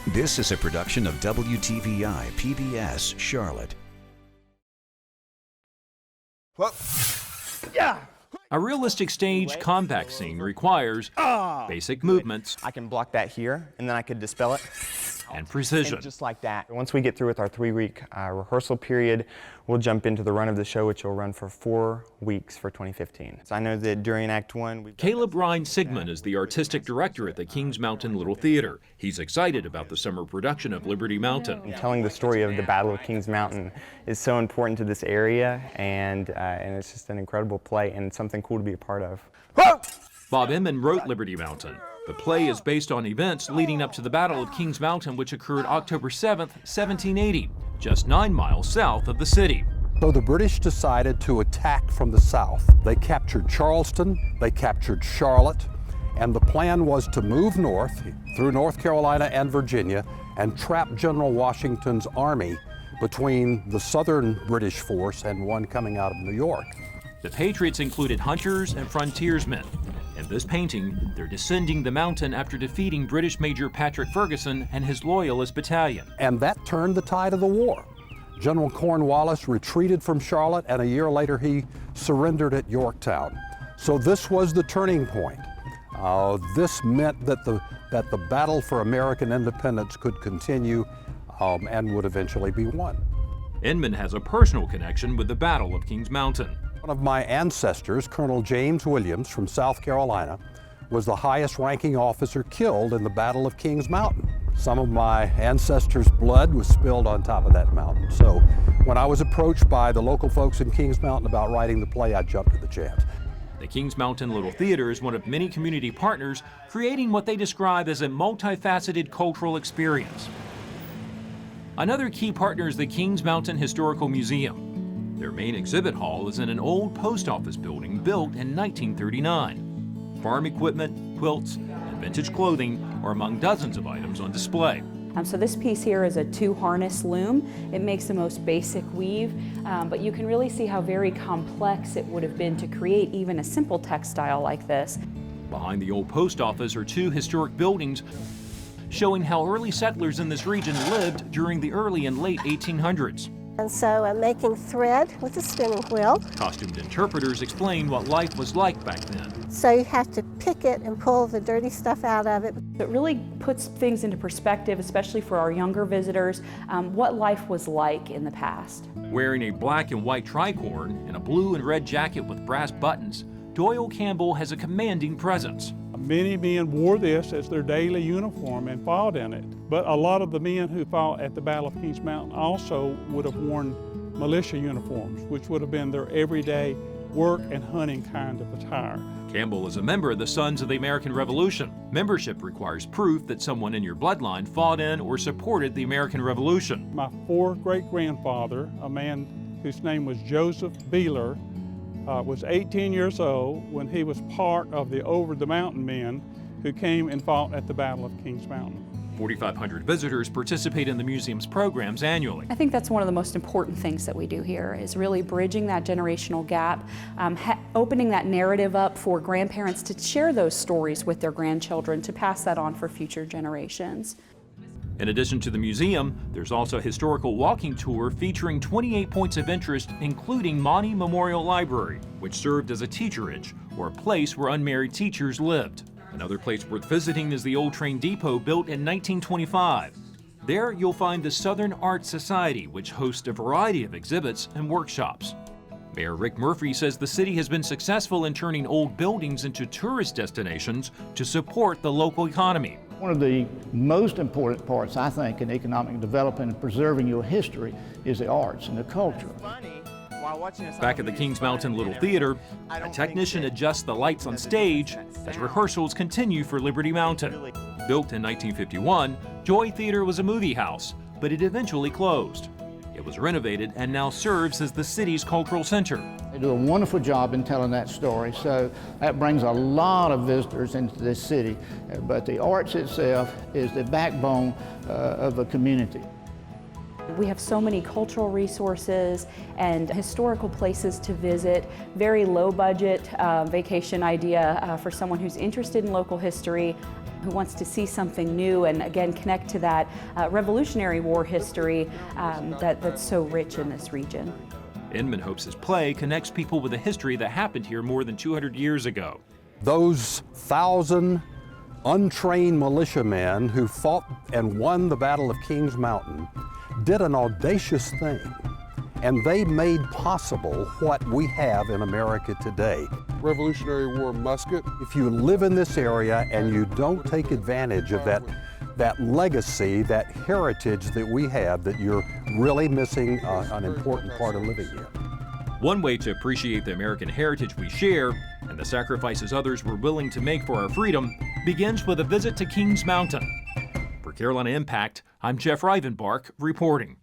This is a production of WTVI PBS Charlotte. A realistic stage combat scene requires basic movements I can block that here, and then I could dispel it. and precision. And just like that. Once we get through with our 3-week rehearsal period, we'll jump into the run of the show, which will run for 4 weeks for 2015. So I know that during Act 1, Caleb Ryan Sigmund is the artistic director at the Kings Mountain Little Theater. He's excited about the summer production of Liberty Mountain. And telling the story of the Battle of Kings Mountain is so important to this area, and it's just an incredible play and something cool to be a part of. Bob Inman wrote Liberty Mountain. The play is based on events leading up to the Battle of Kings Mountain, which occurred October 7th, 1780, just 9 miles south of the city. So the British decided to attack from the south. They captured Charleston, they captured Charlotte, and the plan was to move north through North Carolina and Virginia and trap General Washington's army between the southern British force and one coming out of New York. The Patriots included hunters and frontiersmen. In this painting, they're descending the mountain after defeating British Major Patrick Ferguson and his Loyalist battalion. And that turned the tide of the war. General Cornwallis retreated from Charlotte, and a year later he surrendered at Yorktown. So this was the turning point. This meant that the battle for American independence could continue and would eventually be won. Inman has a personal connection with the Battle of Kings Mountain. One of my ancestors, Colonel James Williams from South Carolina, was the highest ranking officer killed in the Battle of Kings Mountain. Some of my ancestors' blood was spilled on top of that mountain. So when I was approached by the local folks in Kings Mountain about writing the play, I jumped at the chance. The Kings Mountain Little Theater is one of many community partners creating what they describe as a multifaceted cultural experience. Another key partner is the Kings Mountain Historical Museum. Their main exhibit hall is in an old post office building built in 1939. Farm equipment, quilts, and vintage clothing are among dozens of items on display. So this piece here is a 2-harness loom. It makes the most basic weave, but you can really see how very complex it would have been to create even a simple textile like this. Behind the old post office are 2 historic buildings showing how early settlers in this region lived during the early and late 1800s. And so I'm making thread with a spinning wheel. Costumed interpreters explain what life was like back then. So you have to pick it and pull the dirty stuff out of it. It really puts things into perspective, especially for our younger visitors, what life was like in the past. Wearing a black and white tricorn and a blue and red jacket with brass buttons, Doyle Campbell has a commanding presence. Many men wore this as their daily uniform and fought in it. But a lot of the men who fought at the Battle of Kings Mountain also would have worn militia uniforms, which would have been their everyday work and hunting kind of attire. Campbell is a member of the Sons of the American Revolution. Membership requires proof that someone in your bloodline fought in or supported the American Revolution. My 4th great-grandfather, a man whose name was Joseph Beeler, was 18 years old when he was part of the Over the Mountain men who came and fought at the Battle of Kings Mountain. 4,500 visitors participate in the museum's programs annually. I think that's one of the most important things that we do here is really bridging that generational gap, opening that narrative up for grandparents to share those stories with their grandchildren, to pass that on for future generations. In addition to the museum, there's also a historical walking tour featuring 28 points of interest, including Monty Memorial Library, which served as a teacherage, or a place where unmarried teachers lived. Another place worth visiting is the old train depot built in 1925. There you'll find the Southern Art Society, which hosts a variety of exhibits and workshops. Mayor Rick Murphy says the city has been successful in turning old buildings into tourist destinations to support the local economy. One of the most important parts, I think, in economic development and preserving your history is the arts and the culture. Back at the Kings Mountain Little Theater, a technician adjusts the lights on stage as rehearsals continue for Liberty Mountain. Built in 1951, Joy Theater was a movie house, but it eventually closed. It was renovated and now serves as the city's cultural center. They do a wonderful job in telling that story, so that brings a lot of visitors into this city. But the arts itself is the backbone of a community. We have so many cultural resources and historical places to visit, very low budget vacation idea for someone who's interested in local history. who wants to see something new and again connect to that Revolutionary War history that's so rich in this region. Inman hopes his play connects people with a history that happened here more than 200 years ago. Those 1,000 untrained militiamen who fought and won the Battle of Kings Mountain did an audacious thing, and they made possible what we have in America today. Revolutionary War musket. If you live in this area and you don't take advantage of that legacy, that heritage that we have, that you're really missing an important part of living here. One way to appreciate the American heritage we share and the sacrifices others were willing to make for our freedom begins with a visit to Kings Mountain. For Carolina Impact, I'm Jeff Rivenbark reporting.